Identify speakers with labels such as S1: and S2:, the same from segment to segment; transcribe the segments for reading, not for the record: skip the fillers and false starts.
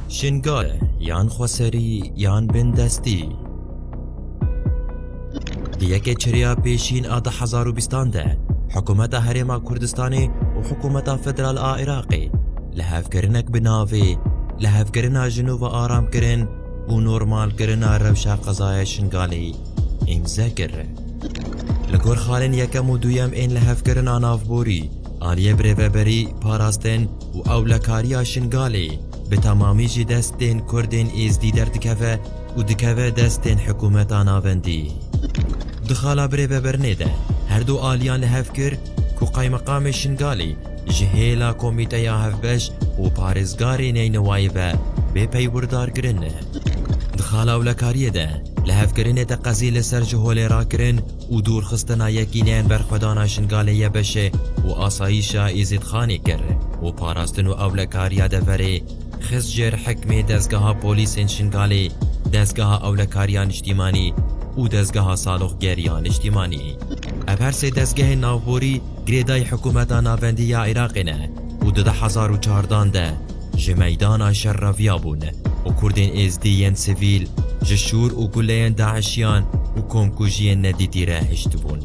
S1: شنگال یان خوسری یان بندستی دیگه چریا پیشین آده 2020 ده حکومت هرما کردستانی و حکومت فدرال عراقی لحاف کرنک بناوی لحاف کرنا جنوب آرام کرن و نورمال کرنا روشا قضای شنگالی امزا کره لگور خالن یکم و دویم این لحاف کرنا نافبوری آلیه بری پاراستن و اولکاریا شنگالی به تمامی جی دستین کردین ازدی در دکوه و دکوه دستین حکومت آناوندی دخالا برنه ده هر دو آلیان لحف کر که قای مقام شنگالی جهیلا کمیته یا هفبش و پارزگاری نینوائی و به پیوردار کرنه دخالا اولکاریه ده لحف کرنه ده قزیل سر جهول را کرن و دور خستنا یکینین برخودانا شنگالی یبشه و آسایشا ایزید خانی کره و پاراستن و اولکاریا ده وره خزجر حکمی دزگاه پولیس شنگالی دزگاه اولکاریان اجتماعی و دزگاه سالوخ گریان اجتماعی ابهر سه دزگاه ناوبوری گریدای حکومت ناوندی یا عراقی نه و 2014 ده جمیدان شرفیا بون و کردین ازدیین سیویل جشور و گلین داعشیان و کمکوژین ندیدی را هشت بون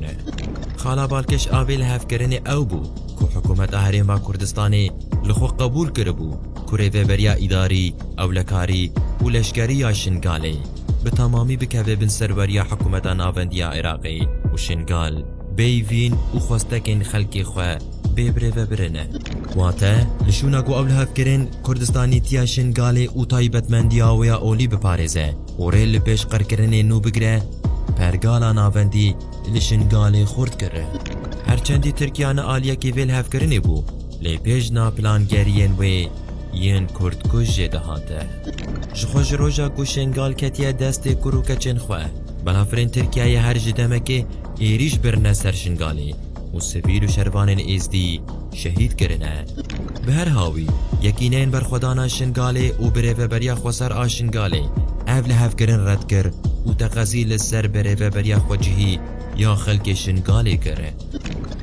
S1: خالا بالکش آویل هفکرن او بو که حکومت هرما کردستانی لخو قبول کربو كوري بريا إداري أو لكاري ولشكري يا شنغالي بتمامي بكذا بن سروريا حكومة نافنديا عراقي وشنغال بيفين وخواستكين خلقي خوا بيبري وبرنه واتا لشوناكو أولها فكرين كردستاني تيا شنغالي وطايبت منديا ويا أولي بباريزه وريل لبش قركرني نو بگره پرگالا نافندي لشنغالي خورد كره هرچندي تركيان آليا كي ويل هفكرني بو لبيجنا پلان گرين وي ین کرد کش دهاته جخوش روژا کو شنگال کتیه دست کرو کچن خواه بلافرین ترکیه هر جدمه که ایریش برنه سر شنگالی و سفیر و شروان ازدی شهید کرنه به هر هاوی یکینین بر خدانا شنگالی و بره و بریا خوصر آشنگالی اول هف کرن رد کر و تقضیل سر بره و بریا خوجهی یا خلق شنگالی کره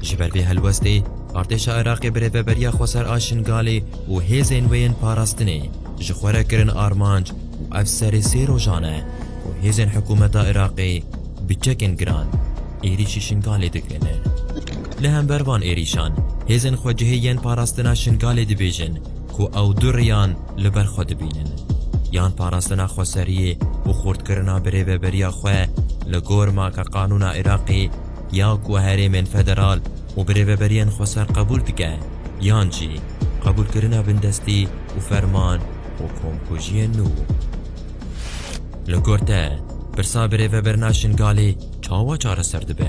S1: جبر به هلوستی ارتش عراقی بره و بریا خوصر آشنگالی و هیزین وین پاراستنی جخوره کرن آرمانج و افسر سی روزانه و هیزین حکومت عراقی بچکن گران ایریشی شنگالی دکرنه لهم بروان ایریشان هیزین خوجهین پاراستنا شنگالی دبیجن که او دوریان لبر خود بینن یان پاراستنا خوصریه و خورد کرنا بره و بریا خواه لگور ما که قانون عراقی یا کو هرم فدرال و بره برین خوصر قبول بکه یان جی قبول کرنا بندستی و فرمان و کمکوژی نو لگورته برسا بره برنا شنگالی چاوا چاره سرد به